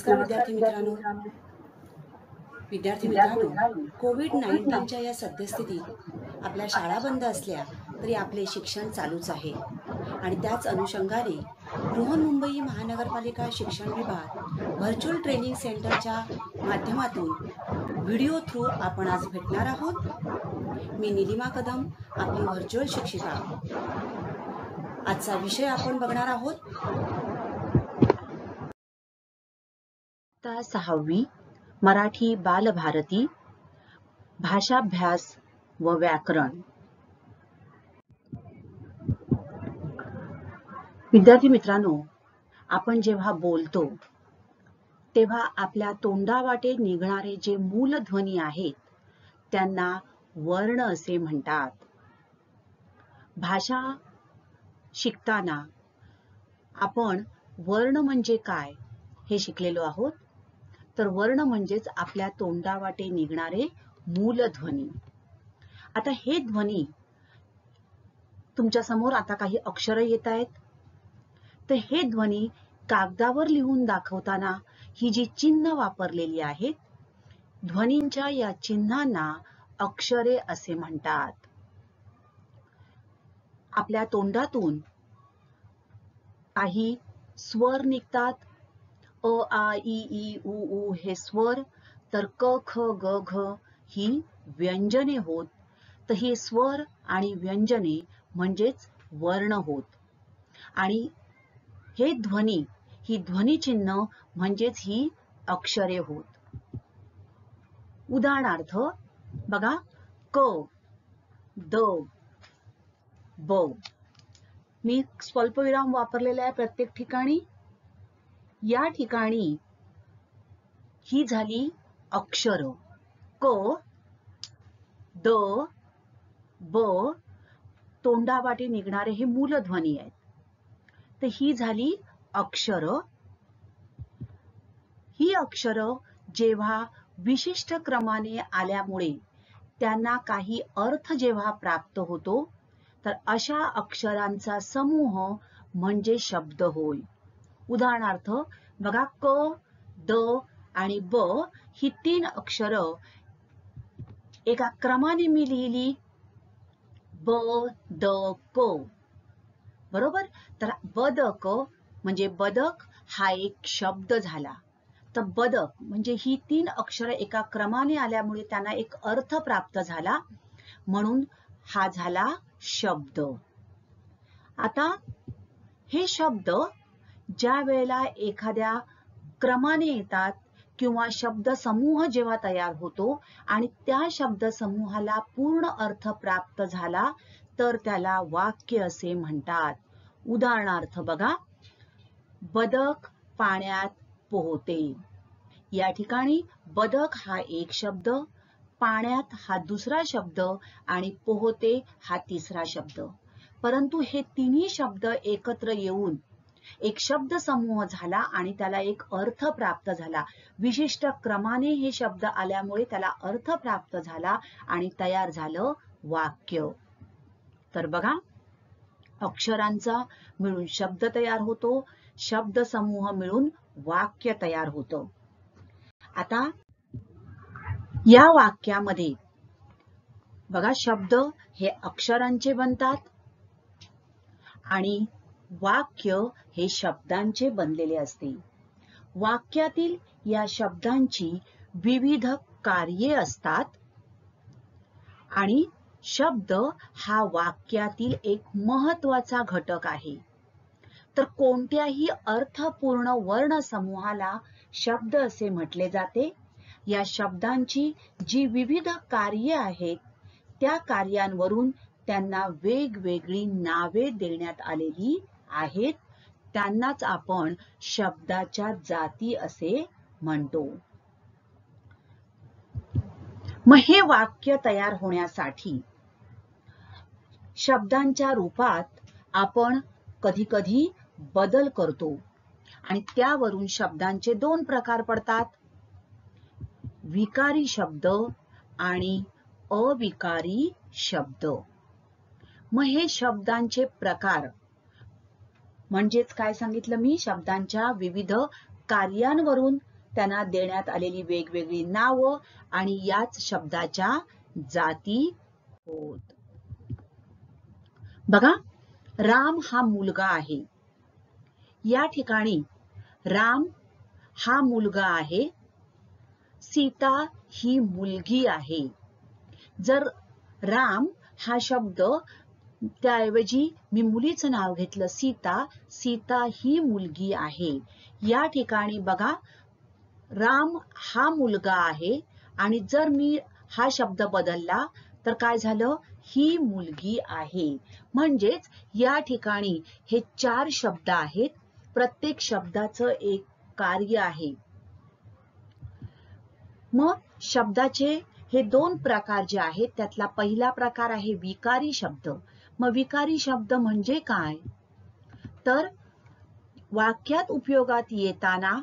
नमस्कार विद्यार्थी मित्रांनो. कोविड-19च्या या सद्यस्थितीत आपल्या शाळा बंद असल्या तरी आपले शिक्षण चालूच आहे आणि त्याच अनुषंगाने बृहन्मुंबई महानगरपालिका शिक्षण विभाग व्हर्च्युअल ट्रेनिंग सेंटरच्या माध्यमातून व्हिडिओ थ्रू आपण आज भेटणार आहोत. मी निलिमा कदम, आपली व्हर्च्युअल शिक्षिका. आजचा विषय आपण बघणार आहोत. 6वी मराठी बालभारती भाषाभ्यास व व्याकरण. विद्यार्थी मित्रांनो, आपण जेव्हा बोलतो तेव्हा आपल्या तोंडावाटे निघणारे जे मूलध्वनी आहेत त्यांना वर्ण असे म्हणतात. भाषा शिकताना आपण वर्ण म्हणजे काय हे शिकलेलो आहोत. तर वर्ण म्हणजेच आपल्या तोंडावाटे निघणारे मूलध्वनी. आता हे ध्वनी तुमच्या समोर आता काही अक्षर येत आहेत. तर हे ध्वनी कागदावर लिहून दाखवताना ही जी चिन्ह वापरलेली आहेत, ध्वनींच्या या चिन्हांना अक्षरे असे म्हणतात. आपल्या तोंडातून काही स्वर निघतात. अ आ इ ई उ ऊ हे स्वर, तर क ख ग घ ही व्यंजने होत. तर ही स्वर आणि व्यंजने म्हणजेच वर्ण होत. आणि हे ध्वनी, ही ध्वनी चिन्ह म्हणजेच ही अक्षरे होत. उदाहरणार्थ बघा, क, द, ब. मी स्वल्पविराम वापरलेला आहे प्रत्येक ठिकाणी. या ठिकाणी ही झाली अक्षर. क, द, ब तोंडावाटे निघणारे हे मूलध्वनी आहेत. तर ही झाली अक्षर. ही अक्षर जेव्हा विशिष्ट क्रमाने आल्यामुळे त्यांना काही अर्थ जेव्हा प्राप्त होतो, तर अशा अक्षरांचा समूह म्हणजे शब्द होय. उदाहरणार्थ बघा, क, द आणि ब ही 3 अक्षर एका क्रमाने मी लिहिली. ब, द, क. बरोबर. तर बदक म्हणजे बदक हा एक शब्द झाला. तर बदक म्हणजे ही 3 अक्षर एका क्रमाने आल्यामुळे त्यांना एक अर्थ प्राप्त झाला, म्हणून हा झाला शब्द. आता हे शब्द ज्या वेळेला एखाद्या क्रमाने येतात किंवा शब्द समूह जेव्हा तयार होतो आणि त्या शब्द समूहाला पूर्ण अर्थ प्राप्त झाला, तर त्याला वाक्य असे म्हणतात. उदाहरणार्थ बघा, बदक पाण्यात पोहते. या ठिकाणी बदक हा एक शब्द, पाण्यात हा दुसरा शब्द आणि पोहते हा तिसरा शब्द. परंतु हे तिन्ही शब्द एकत्र येऊन एक शब्द समूह झाला आणि त्याला एक अर्थ प्राप्त झाला. विशिष्ट क्रमाने हे शब्द आल्यामुळे त्याला अर्थ प्राप्त झाला आणि तयार झालं वाक्य. तर बघा, अक्षरांचा मिळून शब्द तयार होतो, शब्द समूह मिळून वाक्य तयार होतं. आता या वाक्यामध्ये बघा, शब्द हे अक्षरांचे बनतात आणि वाक्य हे शब्दांचे बनलेले असते. वाक्यातील या शब्दांची विविध कार्ये असतात आणि शब्द हा वाक्यातील एक महत्त्वाचा घटक आहे. तर कोणत्याही अर्थपूर्ण वर्ण समूहाला शब्द असे म्हटले जाते. या शब्दांची जी विविध कार्ये आहेत, त्या कार्यांवरून त्यांना वेगवेगळी नावे देण्यात आलेली आहेत. त्यांनाच आपण शब्दाच्या जाती असे म्हणतो. मग हे वाक्य तयार होण्यासाठी शब्दांच्या रूपात आपण कधी कधी बदल करतो आणि त्यावरून शब्दांचे 2 प्रकार पडतात, विकारी शब्द आणि अविकारी शब्द. मग हे शब्दांचे प्रकार म्हणजेच काय सांगितलं मी, शब्दांच्या विविध कार्यांवरून त्यांना देण्यात आलेली वेगवेगळी नावं आणि याच शब्दाच्या जाती होत. बघा, राम हा मुलगा आहे. या ठिकाणी राम हा मुलगा आहे, सीता ही मुलगी आहे. जर राम हा शब्द त्याऐवजी मी मुलीचं नाव घेतलं सीता, सीता ही मुलगी आहे. या ठिकाणी बघा, राम हा मुलगा आहे आणि जर मी हा शब्द बदलला तर काय झालं, ही मुलगी आहे. म्हणजेच या ठिकाणी हे 4 शब्द आहेत. प्रत्येक शब्दाचं एक कार्य आहे. मग शब्दाचे हे 2 प्रकार जे आहेत त्यातला पहिला प्रकार आहे विकारी शब्द. मग विकारी शब्द म्हणजे काय, तर वाक्यात उपयोगात येताना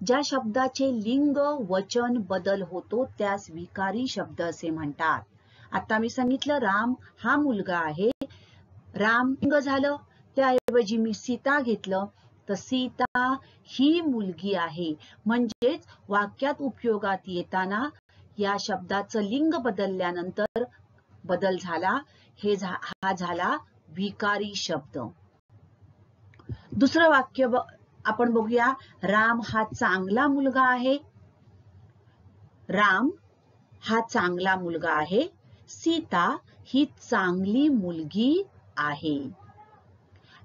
ज्या शब्दाचे लिंग वचन बदल होतो त्यास विकारी शब्द असे म्हणतात. आता मी सांगितलं राम हा मुलगा आहे, राम लिंग झालं, त्याऐवजी मी सीता घेतलं तर सीता ही मुलगी आहे. म्हणजेच वाक्यात उपयोगात येताना या शब्दाचं लिंग बदलल्यानंतर बदल झाला, हा झाला विकारी शब्द. दुसरं वाक्य आपण बघूया, राम हा चांगला मुलगा आहे. राम हा चांगला मुलगा आहे, सीता ही चांगली मुलगी आहे.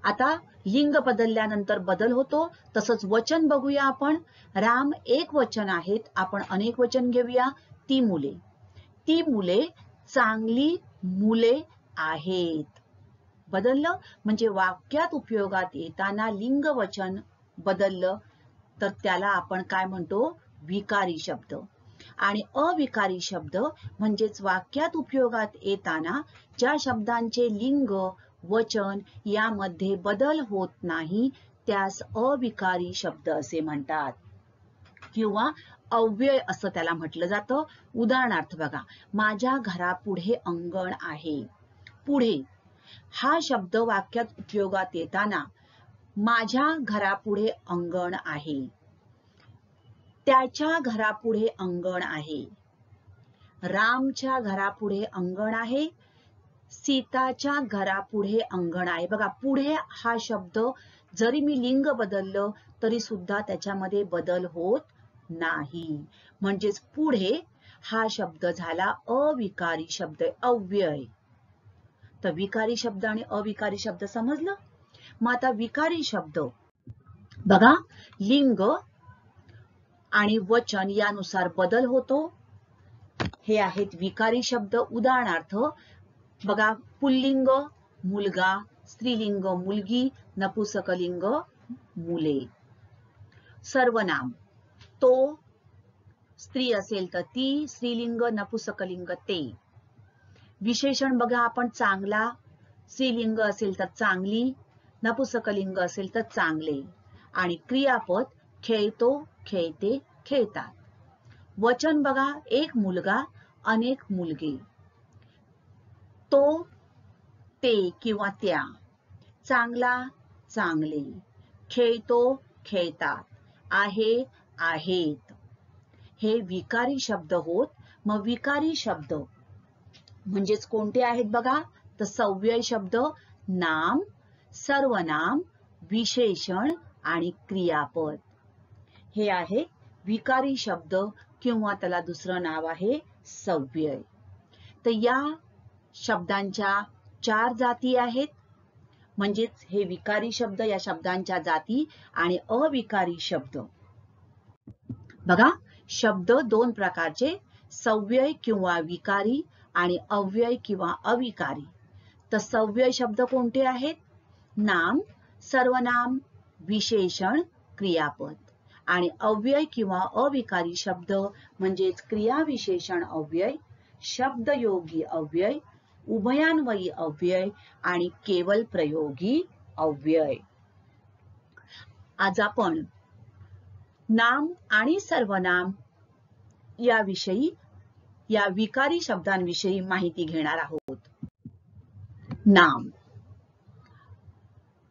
आता लिंग बदलल्यानंतर बदल होतो. तसंच वचन बघूया आपण. राम एक वचन आहेत, आपण अनेक वचन घेऊया. ती मुले चांगली मुले आहेत. बदललं म्हणजे वाक्यात उपयोगात येताना लिंग वचन बदललं तर त्याला आपण काय म्हणतो, विकारी शब्द. आणि अविकारी शब्द म्हणजेच वाक्यात उपयोगात येताना ज्या शब्दांचे लिंग वचन यामध्ये बदल होत नाही त्यास अविकारी शब्द असे म्हणतात किंवा अव्यय असं त्याला म्हटलं जातं. उदाहरणार्थ बघा, माझ्या घरापुढे अंगण आहे. पुढे हा शब्द वाक्यात उपयोगात येताना माझ्या घरापुढे अंगण आहे, त्याच्या घरापुढे अंगण आहे, रामच्या घरापुढे अंगण आहे, सीताच्या घरापुढे अंगण आहे. बघा, पुढे हा शब्द जरी मी लिंग बदललं तरी सुद्धा त्याच्यामध्ये बदल होत नाही. म्हणजेच पुढे हा शब्द झाला अविकारी शब्द, अव्यय. तर विकारी शब्द आणि अविकारी शब्द समजलं. मग आता विकारी शब्द बघा, लिंग आणि वचन यानुसार बदल होतो. हे आहेत विकारी शब्द. उदाहरणार्थ बघा, पुल्लिंग मुलगा, स्त्रीलिंग मुलगी, नपुंसकलिंग मुले. सर्वनाम तो, स्त्री असेल तर ती, स्त्रीलिंग नपुंसकलिंग ते. विशेषण बघा आपण, चांगला, स्त्रीलिंग असेल तर चांगली, नपुंसकलिंग असेल तर चांगले. आणि क्रियापद खेळतो, खेळते, खेळतात. वचन बघा, एक मुलगा, अनेक मुलगे. तो, ते किंवा त्या. चांगला, चांगले. खेळतो, खेळतात. आहे, आहेत. हे विकारी शब्द होत. मग विकारी शब्द म्हणजेच कोणते आहेत बघा, तर सव्यय शब्द, नाम, सर्वनाम, विशेषण आणि क्रियापद. हे आहे विकारी शब्द किंवा त्याला दुसरं नाव आहे सव्यय. तर या शब्दांच्या 4 जाती आहेत. म्हणजेच हे विकारी शब्द या शब्दांच्या जाती आणि अविकारी शब्द. बघा, शब्द 2 प्रकारचे, सव्यय किंवा विकारी आणि अव्यय किंवा अविकारी. तर सव्यय शब्द कोणते आहेत, नाम, सर्वनाम, विशेषण, क्रियापद. आणि अव्यय किंवा अविकारी शब्द म्हणजेच क्रियाविशेषण अव्यय, शब्दयोगी अव्यय, उभयान्वयी अव्यय आणि केवल प्रयोगी अव्यय. आज आपण नाम आणि सर्वनाम याविषयी, या विकारी शब्दांविषयी माहिती घेणार आहोत. नाम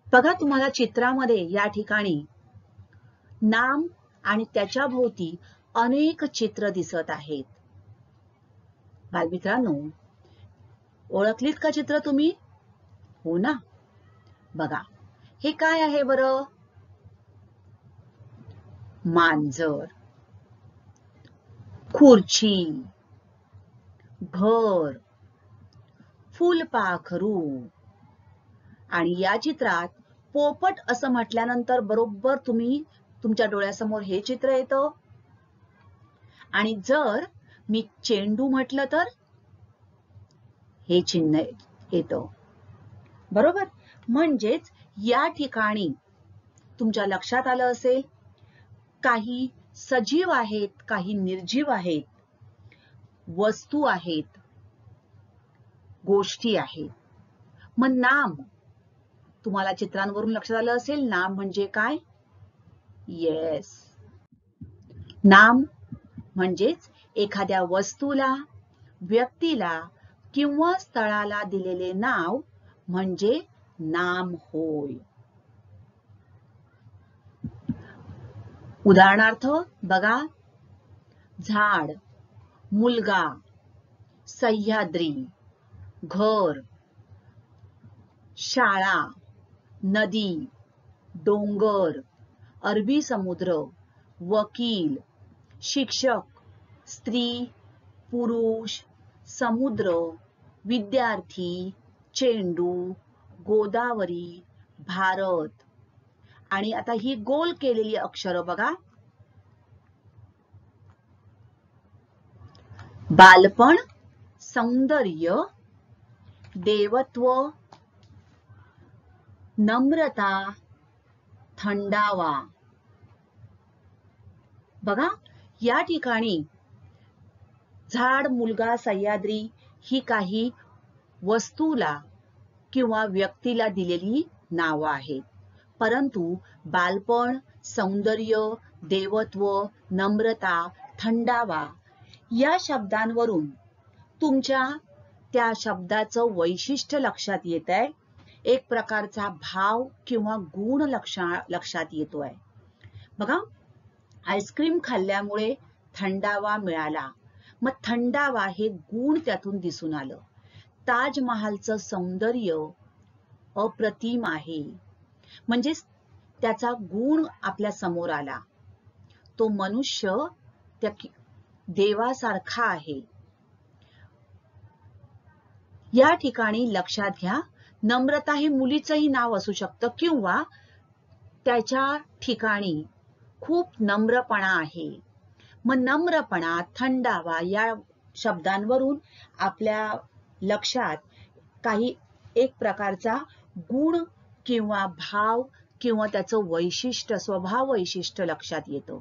बघा, तुम्हाला चित्रामध्ये या ठिकाणी नाम आणि त्याच्या भोवती अनेक चित्र दिसत आहेत. बालमित्रांनो, ओळखलीत का चित्र तुम्ही? हो ना? बघा, हे काय आहे बरं? मांजर, खुर्ची, घर, फुलपाखरू. आणि या चित्रात पोपट असं म्हटल्यानंतर बरोबर तुमच्या डोळ्यासमोर हे चित्र येतं. आणि जर मी चेंडू म्हटलं तर हे चिन्ह येतं. बरोबर? म्हणजेच या ठिकाणी तुमच्या लक्षात आलं असेल, काही सजीव आहेत, काही निर्जीव आहेत, वस्तू आहेत, गोष्टी आहेत. मग नाम तुम्हाला चित्रांवरून लक्षात आलं असेल, नाम म्हणजे काय? येस, नाम म्हणजेच एखाद्या वस्तूला, व्यक्तीला किंवा स्थळाला दिलेले नाव म्हणजे नाम होय. उदाहरणार्थ बघा, झाड, मुलगा, सह्याद्री, घर, शाळा, नदी, डोंगर, अरबी समुद्र, वकील, शिक्षक, स्त्री, पुरुष, समुद्र, विद्यार्थी, चेंडू, गोदावरी, भारत. आणि आता ही गोल केलेली अक्षरं बघा, बालपण, सौंदर्य, देवत्व, नम्रता, थंडावा. बघा, या ठिकाणी झाड, मुलगा, सह्याद्री ही काही वस्तूला किंवा व्यक्तीला दिलेली नावं आहेत. परंतु बालपण, सौंदर्य, देवत्व, नम्रता, थंडावा या शब्दांवरून तुमच्या त्या शब्दाचं वैशिष्ट्य लक्षात येत आहे. एक प्रकारचा भाव किंवा गुण लक्षात येतोय. बघा, आईस्क्रीम खाल्ल्यामुळे थंडावा मिळाला. मग थंडावा हे गुण त्यातून दिसून आलं. ताजमहालचं सौंदर्य अप्रतिम आहे, म्हणजे त्याचा गुण आपल्या समोर आला. तो मनुष्य त्या देवासारखा आहे. या ठिकाणी लक्षात घ्या, नम्रता हे मुलीचंही नाव असू शकतं किंवा त्याच्या ठिकाणी खूप नम्रपणा आहे. मग नम्रपणा, थंडावा या शब्दांवरून आपल्या लक्षात काही एक प्रकारचा गुण किंवा भाव किंवा त्याचं वैशिष्ट्य, स्वभाव वैशिष्ट्य लक्षात येतं.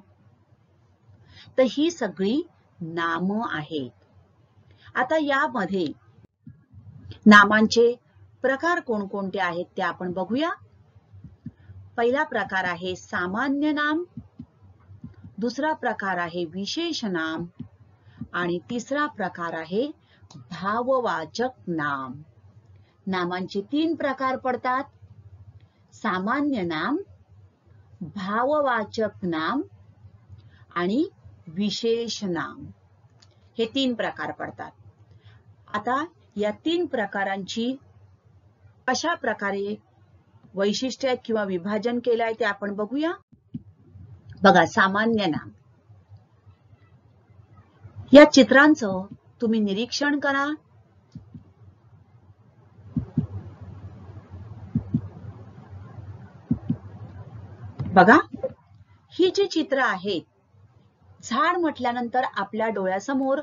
तर ही सगळी नामं आहेत. आता यामध्ये नामांचे प्रकार कोणकोणते आहेत ते आपण बघूया. पहिला प्रकार आहे सामान्य नाम, दुसरा प्रकार आहे विशेष नाम आणि तिसरा प्रकार आहे भाववाचक नाम. नामांचे 3 प्रकार पडतात: सामान्य नाम, भाववाचक नाम आणि विशेष नाम. हे 3 प्रकार पडतात. आता या 3 प्रकारांची कशा प्रकारे वैशिष्ट्य किंवा विभाजन केलं आहे ते आपण बघूया. बघा, सामान्य नाम. या चित्रांचं तुम्ही निरीक्षण करा. बघा, ही जी चित्र आहेत, झाड म्हटल्यानंतर आपल्या डोळ्यासमोर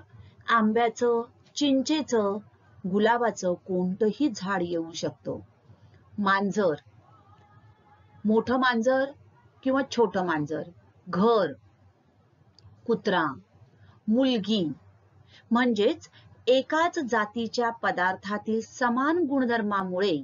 आंब्याचं, चिंचेचं, गुलाबाचं कोणतंही झाड येऊ शकतं. मांजर, मोठं मांजर किंवा छोटं मांजर, घर, कुत्रा, मुलगी, म्हणजेच एकाच जातीच्या पदार्थातील समान गुणधर्मामुळे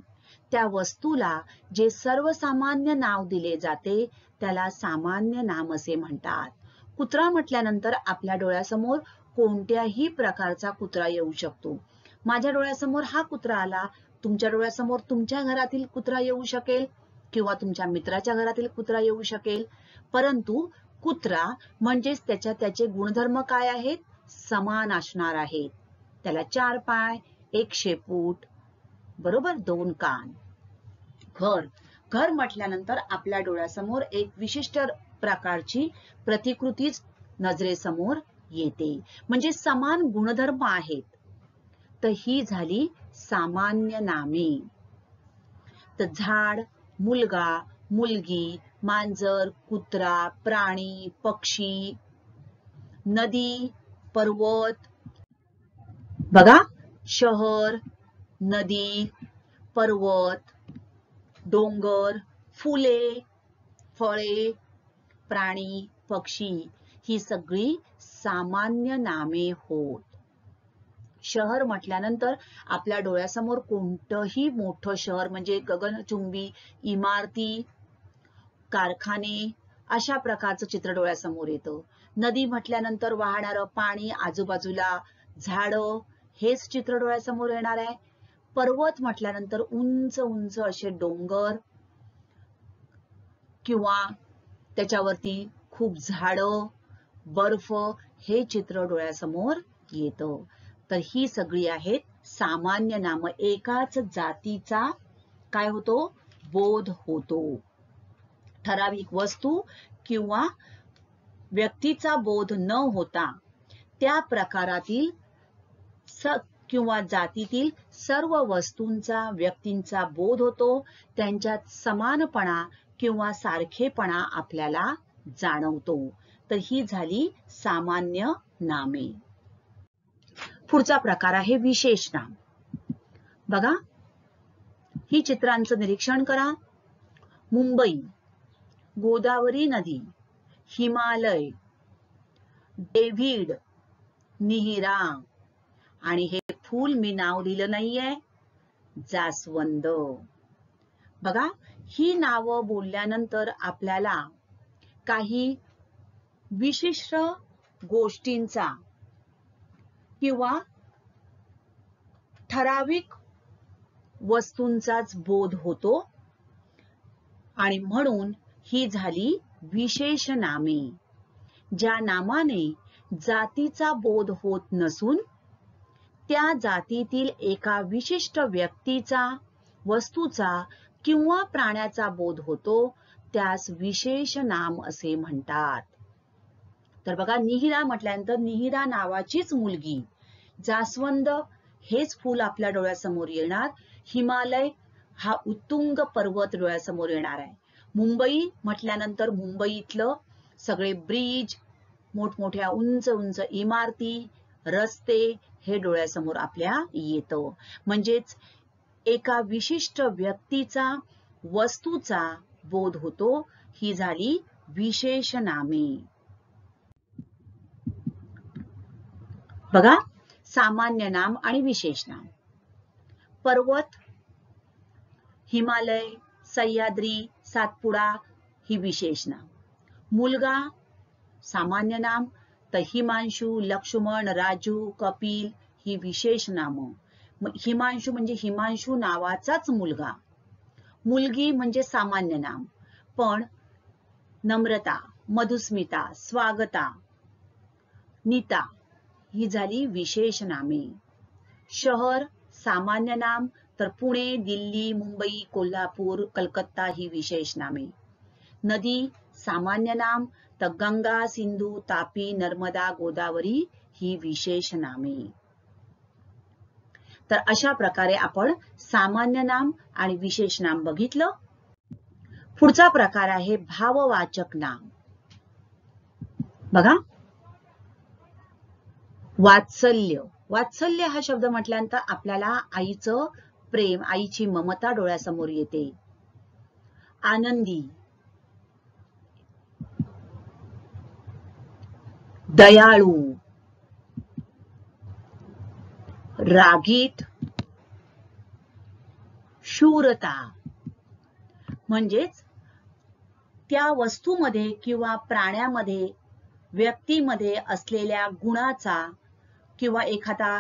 त्या वस्तूला जे सर्वसामान्य नाव दिले जाते त्याला सामान्य नाम असे म्हणतात. कुत्रा म्हटल्यानंतर आपल्या डोळ्यासमोर कोणत्याही प्रकारचा कुत्रा येऊ शकतो. माझ्या डोळ्यासमोर हा कुत्रा आला, तुमच्या डोळ्यासमोर तुमच्या घरातील कुत्रा येऊ शकेल किंवा तुमच्या मित्राच्या घरातील कुत्रा येऊ शकेल. परंतु कुत्रा म्हणजेच त्याचे गुणधर्म काय आहेत? समान असणार आहेत. त्याला 4 पाय, 1 शेपूट, बरोबर, 2 कान. घर म्हटल्यानंतर आपल्या डोळ्यासमोर एक विशिष्ट प्रकारची प्रतिकृतीच नजरेसमोर येते, म्हणजे समान गुणधर्म आहेत. तर ही झाली सामान्य नामे. तर झाड, मुलगा, मुलगी, मांजर, कुत्रा, प्राणी, पक्षी, नदी, पर्वत, बघा, शहर, नदी, पर्वत, डोंगर, फुले, फळे, प्राणी, पक्षी, ही सगळी सामान्य नामे होत. शहर म्हटल्यानंतर आपल्या डोळ्यासमोर कोणतंही मोठं शहर म्हणजे गगनचुंबी इमारती, कारखाने, अशा प्रकारचं चित्र डोळ्यासमोर येतं. नदी म्हटल्यानंतर वाहणारं पाणी, आजूबाजूला झाडं, हेच चित्र डोळ्यासमोर येणार आहे. पर्वत म्हटल्यानंतर उंच उंच असे डोंगर किंवा त्याच्यावरती खूप झाडं, बर्फ, हे चित्र डोळ्यासमोर येतं. तर ही सगळी आहेत सामान्य नामं. एकाच जातीचा काय होतो? बोध होतो. ठराविक वस्तू किंवा व्यक्तीचा बोध न होता त्या प्रकारातील किंवा जातीतील सर्व वस्तूंचा, व्यक्तींचा बोध होतो. त्यांच्यात समानपणा किंवा सारखेपणा आपल्याला जाणवतो. तर ही झाली सामान्य नामे. पुढचा प्रकार आहे विशेष नाम. बघा, ही चित्रांचं निरीक्षण करा. मुंबई, गोदावरी नदी, हिमालय, डेव्हिड, निहिरा, आणि हे फूल मी नाव लिहिलं नाहीये, जास्वंद. बघा, ही नावं बोलल्यानंतर आपल्याला काही विशिष्ट गोष्टींचा किंवा ठराविक वस्तूंचाच बोध होतो आणि म्हणून ही झाली विशेष नामे. ज्या नामाने जातीचा बोध होत नसून त्या जातीतील एका विशिष्ट व्यक्तीचा, वस्तूचा किंवा प्राण्याचा बोध होतो, त्यास विशेष नाम असे म्हणतात. तर बघा, निहिरा म्हटल्यानंतर निहिरा नावाचीच मुलगी, जास्वंद हेच फूल आपल्या डोळ्यासमोर येणार, हिमालय हा उत्तुंग पर्वत डोळ्यासमोर येणार आहे. मुंबई म्हटल्यानंतर मुंबईतलं सगळे ब्रिज, मोठमोठ्या उंच उंच इमारती, रस्ते, हे डोळ्यासमोर आपल्या येतं. म्हणजेच एका विशिष्ट व्यक्तीचा, वस्तूचा बोध होतो. ही झाली विशेष नामे. बघा, सामान्य नाम आणि विशेष नाम. पर्वत, हिमालय, सह्याद्री, सातपुडा ही विशेष नाम. मुलगा सामान्य नाम. तर हिमांशू, लक्ष्मण, राजू, कपिल ही विशेष नामं. हिमांशू म्हणजे हिमांशू नावाचाच मुलगा. मुलगी म्हणजे सामान्य नाम, पण नम्रता, मधुस्मिता, स्वागता, नीता ही झाली विशेष नामे. शहर सामान्य नाम, तर पुणे, दिल्ली, मुंबई, कोल्हापूर, कलकत्ता ही विशेष नामे. नदी सामान्य नाम, तर गंगा, सिंधू, तापी, नर्मदा, गोदावरी ही विशेष नामे. तर अशा प्रकारे आपण सामान्य नाम आणि विशेष नाम बघितलं. पुढचा प्रकार आहे भाववाचक नाम. बघा, वात्सल्य. वात्सल्य हा शब्द म्हटल्यानंतर आपल्याला आईचं प्रेम, आईची ममता डोळ्यासमोर येते. आनंदी, दयाळू, रागीट, शूरता, म्हणजेच त्या वस्तूमध्ये किंवा प्राण्यामध्ये, व्यक्तीमध्ये असलेल्या गुणाचा किंवा एखादा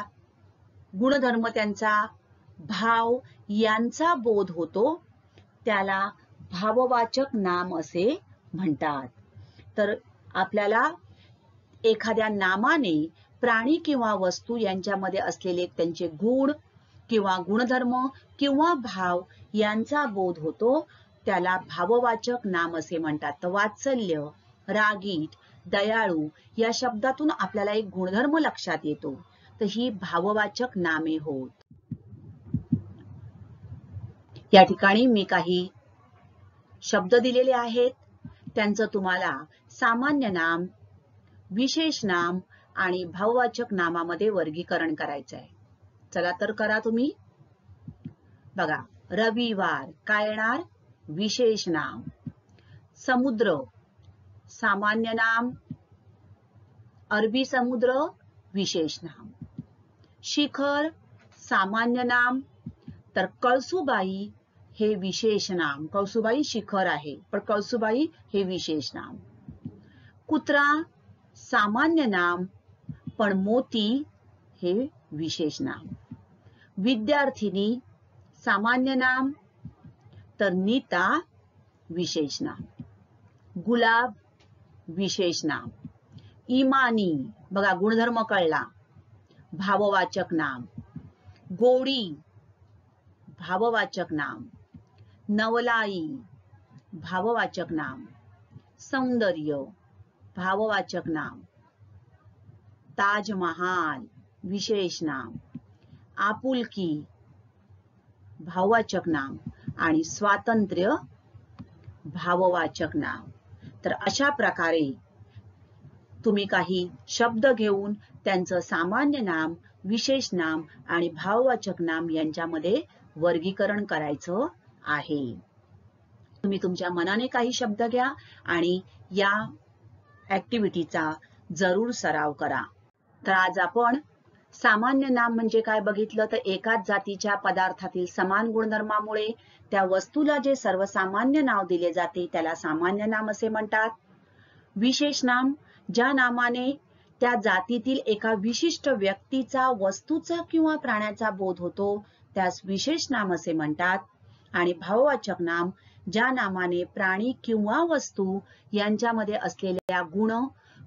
गुणधर्म, त्यांचा भाव यांचा बोध होतो, त्याला भाववाचक नाम असे म्हणतात. तर आपल्याला एखाद्या नामाने प्राणी किंवा वस्तू यांच्यामध्ये असलेले त्यांचे गुण किंवा गुणधर्म किंवा भाव यांचा बोध होतो, त्याला भाववाचक नाम असे म्हणतात. तर वात्सल्य, रागीट, दयाळू या शब्दातून आपल्याला एक गुणधर्म लक्षात येतो, तर ही भाववाचक नामे होत. या ठिकाणी मी काही शब्द दिलेले आहेत, त्यांचं तुम्हाला सामान्य नाम, विशेष नाम आणि भाववाचक नामामध्ये वर्गीकरण करायचं आहे. चला तर करा तुम्ही. बघा, रविवार काय येणार? विशेष नाम. समुद्र सामान्य नाम, अरबी समुद्र विशेष नाम. शिखर सामान्य नाम, तर कळसुबाई हे विशेष नाम. कळसुबाई शिखर आहे, पण कळसुबाई हे विशेष नाम. कुत्रा सामान्य नाम, पण मोती हे विशेष नाम. विद्यार्थिनी सामान्य नाम, तर नीता विशेष नाम. गुलाब विशेष नाम. इमानी बघा गुणधर्म कळला, भाववाचक नाम. गोडी भाववाचक नाम. नवलाई भाववाचक नाम. सौंदर्य भाववाचक नाम. ताजमहाल विशेष नाम. आपुलकी भाववाचक नाम आणि स्वातंत्र्य भाववाचक नाम. तर अशा प्रकारे तुम्ही काही शब्द घेऊन त्यांचं सामान्य नाम, विशेष नाम आणि भाववाचक नाम यांच्यामध्ये वर्गीकरण करायचं आहे. तुम्ही तुमच्या मनाने काही शब्द घ्या आणि या ऍक्टिव्हिटीचा जरूर सराव करा. तर आज आपण सामान्य नाम म्हणजे काय बघितलं, तर एकाच जातीच्या पदार्थातील समान गुणधर्मामुळे त्या वस्तूला जे सर्वसामान्य नाव दिले जाते त्याला सामान्य नाम असे म्हणतात. विशेष नाम ज्या नामाने त्या जातीतील एका विशिष्ट व्यक्तीचा, वस्तूचा किंवा प्राण्याचा बोध होतो त्यास विशेष नाम असे म्हणतात. आणि भाववाचक नाम ज्या नामाने प्राणी किंवा वस्तू यांच्यामध्ये असलेल्या गुण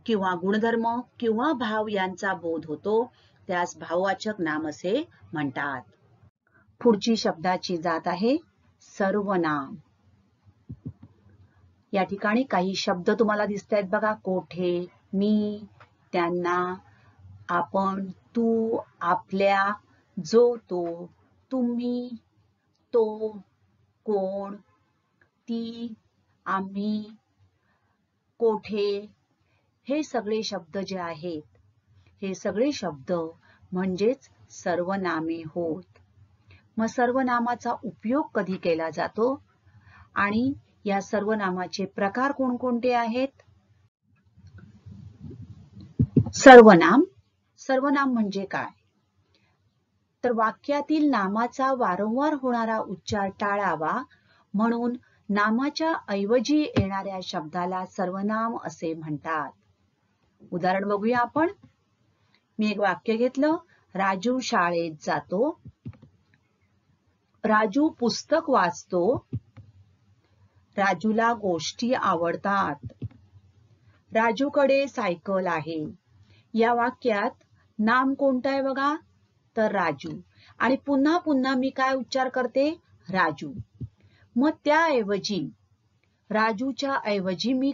किंवा गुणधर्म किंवा भाव यांचा बोध होतो त्यास भाववाचक नाम असे म्हणतात. पुढची शब्दाची जात आहे सर्वनाम. या ठिकाणी काही शब्द तुम्हाला दिसत आहेत बघा. कोठे, मी, त्यांना, आपण, तू, आपल्या, जो तो, तुम्ही, तो, कोण, ती, आम्ही, कोठे, हे सगळे शब्द जे आहेत हे सगळे शब्द म्हणजेच सर्वनामे होत. मग सर्वनामाचा उपयोग कधी केला जातो आणि या सर्वनामाचे प्रकार कोणकोणते आहेत? सर्वनाम. सर्वनाम म्हणजे काय? तर वाक्यातील नामाचा वारंवार होणारा उच्चार टाळावा म्हणून नामाच्या ऐवजी येणाऱ्या शब्दाला सर्वनाम असे म्हणतात. उदाहरण बघूया आपण. मी एक वाक्य घेतलं. राजू शाळेत जातो. राजू पुस्तक वाचतो. राजूला गोष्टी आवडतात. राजूकडे सायकल आहे. या वाक्यात नाम कोणतं आहे बघा, तर राजू. आणि पुन्हा पुन्हा मी काय उच्चार करते? राजू. मग त्याऐवजी राजूच्या ऐवजी मी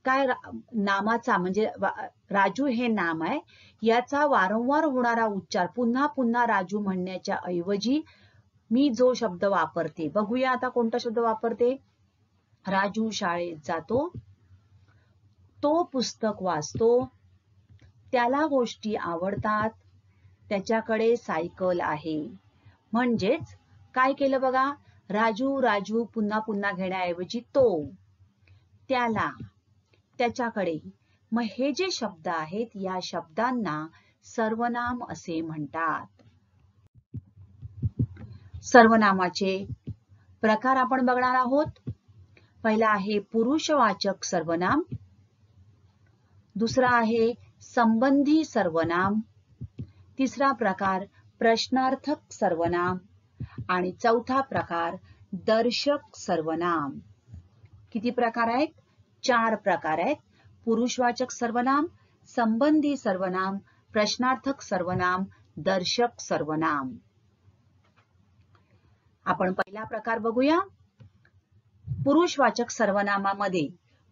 काय नामाचा म्हणजे राजू हे नाम आहे याचा वारंवार होणारा उच्चार पुन्हा पुन्हा राजू म्हणण्याच्या ऐवजी मी जो शब्द वापरते, बघूया आता कोणता शब्द वापरते. राजू शाळेत जातो. तो पुस्तक वाचतो. त्याला गोष्टी आवडतात. त्याच्याकडे सायकल आहे. म्हणजेच काय केलं बघा, राजू राजू पुन्हा पुन्हा घेण्याऐवजी तो, त्याला, त्याच्याकडे. मग हे जे शब्द आहेत या शब्दांना सर्वनाम असे म्हणतात. सर्वनामाचे प्रकार आपण बघणार आहोत. पहिला आहे पुरुषवाचक सर्वनाम. दुसरा आहे संबंधी सर्वनाम. तिसरा प्रकार प्रश्नार्थक सर्वनाम आणि चौथा प्रकार दर्शक सर्वनाम. किती प्रकार आहेत? 4 प्रकार आहेत. पुरुषवाचक सर्वनाम, संबंधी सर्वनाम, प्रश्नार्थक सर्वनाम, दर्शक सर्वनाम. आपण पहिला प्रकार बघूया. पुरुषवाचक सर्वनामामध्ये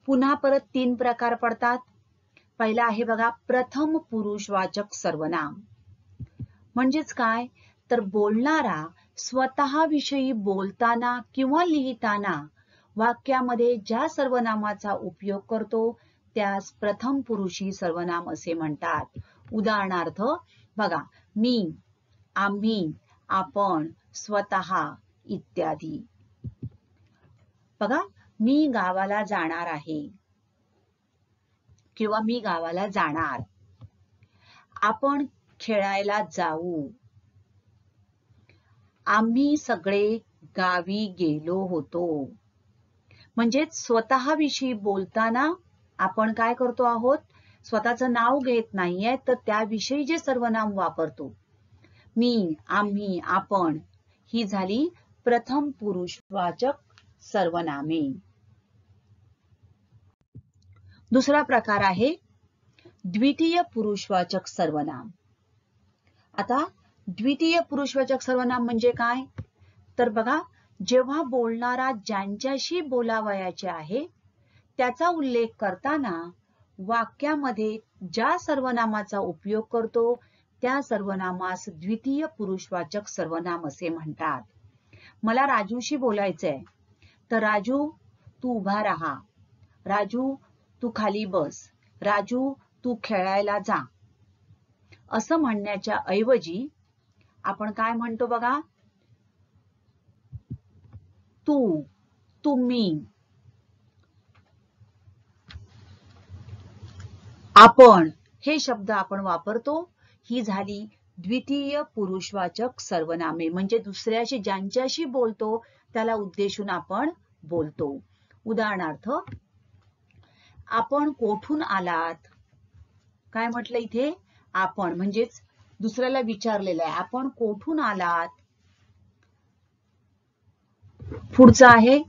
पुन्हा परत 3 प्रकार पडतात. पहिला आहे बघा प्रथम पुरुषवाचक सर्वनाम. म्हणजेच काय, तर बोलणारा स्वतःविषयी बोलताना किंवा लिहिताना वाक्यामध्ये ज्या सर्वनामाचा उपयोग करतो त्यास प्रथम पुरुषी सर्वनाम असे म्हणतात. उदाहरणार्थ बघा, मी, आम्ही, आपण, स्वतः इत्यादी. बघा, मी गावाला जाणार आहे किंवा मी गावाला जाणार. आपण खेळायला जाऊ. आम्ही सगळे गावी गेलो होतो. म्हणजे स्वतःविषयी बोलताना आपण काय करतो आहोत, स्वतःचं नाव घेत नाहीये, तर त्याविषयी जे सर्वनाम वापरतो, मी, आम्ही, आपण, ही झाली प्रथम पुरुषवाचक सर्वनामे. दुसरा प्रकार आहे द्वितीय पुरुषवाचक सर्वनाम. आता द्वितीय पुरुषवाचक सर्वनाम म्हणजे काय, तर बघा, जेव्हा बोलणारा ज्यांच्याशी बोलावयाचे आहे त्याचा उल्लेख करताना वाक्यामध्ये ज्या सर्वनामाचा उपयोग करतो त्या सर्वनामास द्वितीय पुरुषवाचक सर्वनाम असे म्हणतात. मला राजूशी बोलायचंय, तर राजू तू उभा राहा, राजू तू खाली बस, राजू तू खेळायला जा, असं म्हणण्याच्या ऐवजी आपण काय म्हणतो बघा, तू, तुम्ही, आपण हे शब्द आपण वापरतो. ही झाली द्वितीय पुरुषवाचक सर्वनामे. म्हणजे दुसऱ्याशी ज्यांच्याशी बोलतो त्याला उद्देशून आपण बोलतो. उदाहरणार्थ, आपण कोठून आलात, काय म्हटलं इथे, आपण म्हणजेच दुसऱ्याला विचारलेलं आहे, आपण कोठून आलात. पुढचं आहे,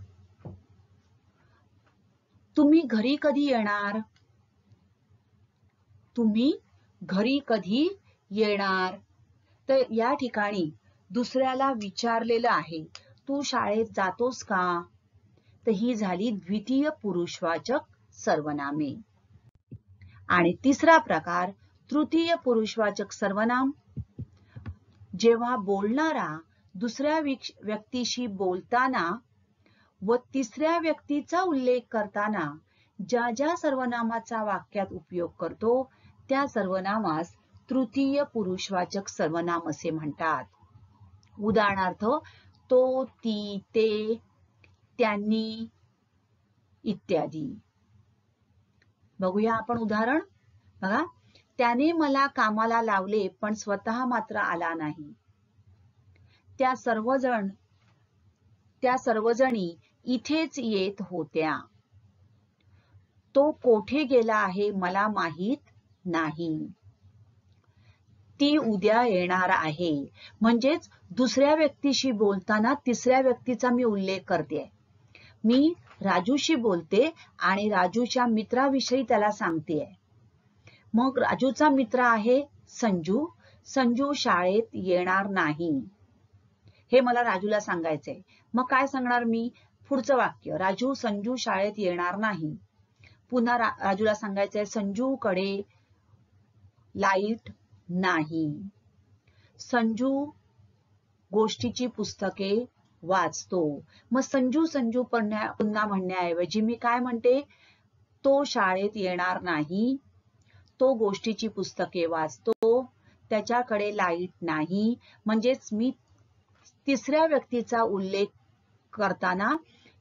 तुम्ही घरी कधी येणार, तुम्ही घरी कधी येणार. तर या ठिकाणी दुसऱ्याला विचारलेलं आहे, तू शाळेत जातोस का. तर ही झाली द्वितीय पुरुषवाचक सर्वनामे. आणि तिसरा प्रकार तृतीय पुरुषवाचक सर्वनाम. जेव्हा बोलणारा दुसऱ्या व्यक्तीशी बोलताना व तिसऱ्या व्यक्तीचा उल्लेख करताना ज्या ज्या सर्वनामाचा वाक्यात उपयोग करतो त्या सर्वनामास तृतीय पुरुषवाचक सर्वनाम असे म्हणतात. उदाहरणार्थ, तो, ती, ते, त्यांनी इत्यादी. बघूया आपण उदाहरण. बघा, त्याने मला कामाला लावले पण स्वतः मात्र आला नाही. त्या सर्वजणी इथेच येत होत्या. तो कोठे गेला आहे मला माहित नाही. ती उद्या येणार आहे. म्हणजेच दुसऱ्या व्यक्तीशी बोलताना तिसऱ्या व्यक्तीचा मी उल्लेख करते. मी राजूशी बोलते आणि राजूच्या मित्राविषयी त्याला सांगते. मग राजूचा मित्र आहे संजू. संजू शाळेत येणार नाही हे मला राजूला सांगायचंय. मग काय सांगणार मी, पुढचं वाक्य, राजू संजू शाळेत येणार नाही. पुन्हा राजूला सांगायचंय संजूकडे लाईट नाही. संजू गोष्टीची पुस्तके वाचतो. मग संजू संजू पुन्हा म्हणण्याऐवजी मी काय म्हणते, तो शाळेत येणार नाही, तो गोष्टीची पुस्तके वाचतो, त्याच्याकडे लाईट नाही. म्हणजेच मी तिसऱ्या व्यक्तीचा उल्लेख करताना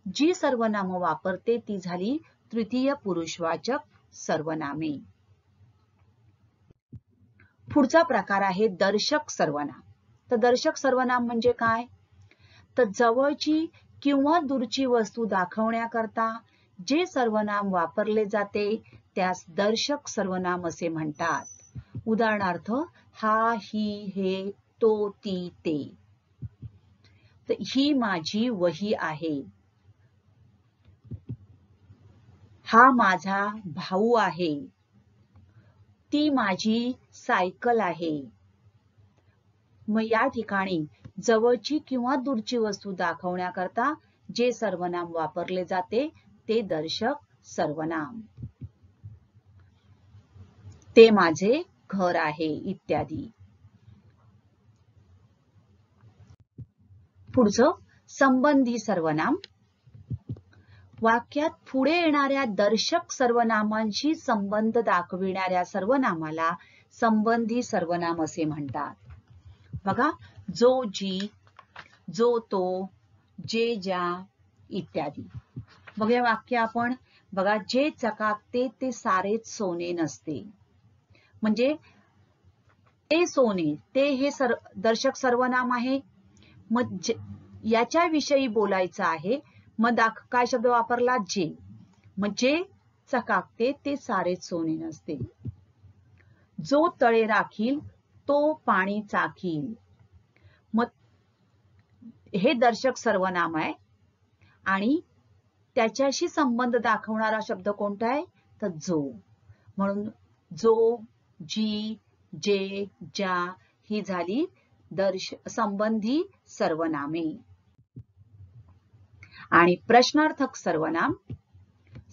जी सर्वनाम वापरते ती झाली तृतीय पुरुषवाचक सर्वनामे. पुढचा प्रकार आहे दर्शक सर्वनाम. तर दर्शक सर्वनाम म्हणजे काय, तर जवळची किंवा दूरची वस्तू दाखवण्याकरता जे सर्वनाम वापरले जाते त्यास दर्शक सर्वनाम असे म्हणतात. उदाहरणार्थ, हा, ही, हे, तो, ती, ते. तर ही माझी वही आहे. हा माझा भाऊ आहे. ती माझी सायकल आहे. मग या ठिकाणी जवळची किंवा दूरची वस्तू दाखवण्याकरता जे सर्वनाम वापरले जाते ते दर्शक सर्वनाम. ते माझे घर आहे इत्यादी. पुढचं संबंधी सर्वनाम. वाक्यात पुढे येणाऱ्या दर्शक सर्वनामांशी संबंध दाखविणाऱ्या सर्वनामाला संबंधी सर्वनाम असे म्हणतात. बघा, जो जी, जो तो, जे ज्या इत्यादी. बघा वाक्य आपण बघा, जे चकाकते ते सारेच सोने नसते. म्हणजे ते सोने, ते हे दर्शक सर्वनाम आहे. मग याच्याविषयी बोलायचं आहे. मग काय शब्द वापरला? जे. मग जे चकाकते ते सारेच सोने नसते. जो तळे राखील तो पाणी चाखील. मग हे दर्शक सर्वनाम आहे आणि त्याच्याशी संबंध दाखवणारा शब्द कोणता आहे? तर जो. म्हणून जो, जी, जे, ज्या ही झाली संबंधी सर्वनामे. आणि प्रश्नार्थक सर्वनाम.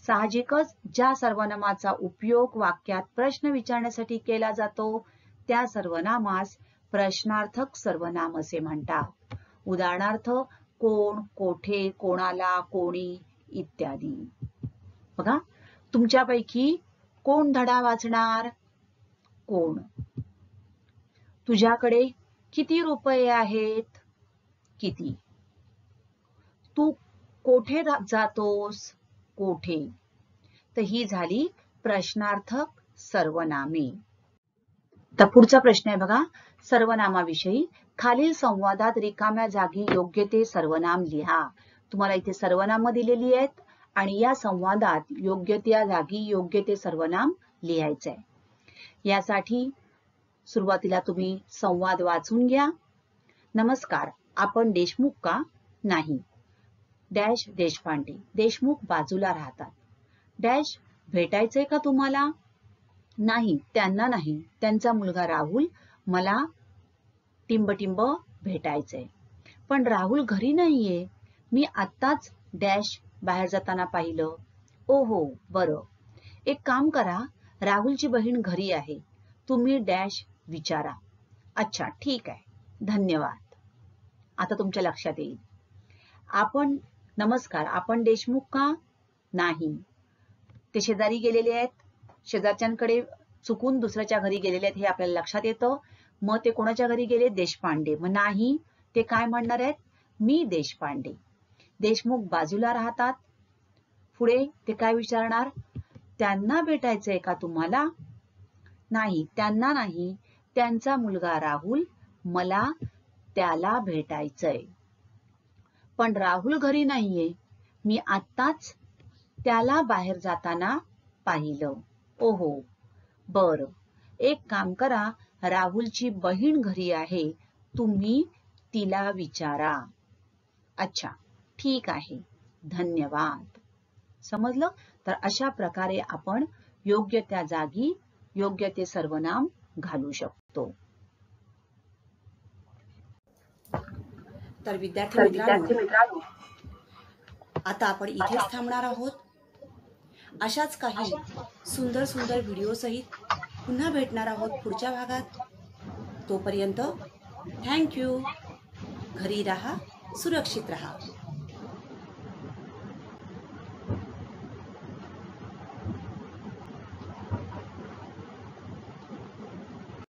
साहजिकच ज्या सर्वनामाचा उपयोग वाक्यात प्रश्न विचारण्यासाठी केला जातो त्या सर्वनामास प्रश्नार्थक सर्वनाम असे म्हणतात. उदाहरणार्थ कोण, कोठे, कोणाला, कोणी इत्यादी. बघा, तुमच्यापैकी कोण धडा वाचणार? कोण. तुझ्याकडे किती रुपये आहेत? किती. तू कोठे जातोस? कोठे. तर ही झाली प्रश्नार्थक सर्वनामे. तर पुढचा प्रश्न आहे बघा, सर्वनामाविषयी. खालील संवादात रिकाम्या जागी योग्य ते सर्वनाम लिहा. तुम्हाला इथे सर्वनाम दिलेली आहेत आणि या संवादात योग्य त्या जागी योग्य ते सर्वनाम लिहायचं आहे. यासाठी सुरुवातीला तुम्ही संवाद वाचून घ्या. नमस्कार, आपण देशमुख का? नाही. डॅश देशपांडे. देशमुख बाजूला राहतात. डॅश भेटायचंय का तुम्हाला? नाही, त्यांना नाही. त्यांचा मुलगा राहुल. मला टिंबटिंब भेटायचंय. पण राहुल घरी नाहीये. मी आत्ताच डॅश बाहेर जाताना पाहिलं. ओहो, बरं. एक काम करा, राहुलची बहीण घरी आहे. तुम्ही डॅश विचारा. अच्छा, ठीक आहे. धन्यवाद. आता तुमच्या लक्षात येईल. नमस्कार, आपण देशमुख का? नाही. ते शेजारी गेलेले आहेत. शेजारच्यांकडे चुकून दुसऱ्याच्या घरी गेलेले आहेत हे आपल्याला लक्षात येतं. मग ते कोणाच्या घरी गेले? देशपांडे. मग नाही, ते काय म्हणणार आहेत? मी देशपांडे. देशमुख बाजूला राहतात. पुढे ते काय विचारणार? त्यांना भेटायचंय का तुम्हाला? नाही, त्यांना नाही. त्यांचा मुलगा राहुल. मला त्याला भेटायचंय. पण राहुल घरी नाहीये. मी आत्ताच त्याला बाहेर जाताना पाहिलं. ओहो, बरं. एक काम करा, राहुलची बहीण घरी आहे. तुम्ही तिला विचारा. अच्छा, ठीक आहे. धन्यवाद. समजलं? तर अशा प्रकारे आपण योग्य त्या जागी योग्य ते सर्वनाम घालू शकतो. तर विद्यार्थी मित्रांनो, आता आपण इथेच थांबणार आहोत. अशाच काही सुंदर सुंदर व्हिडिओ सहित पुन्हा भेटणार आहोत पुढच्या भागात. तोपर्यंत थँक्यू. घरी राहा, सुरक्षित राहा.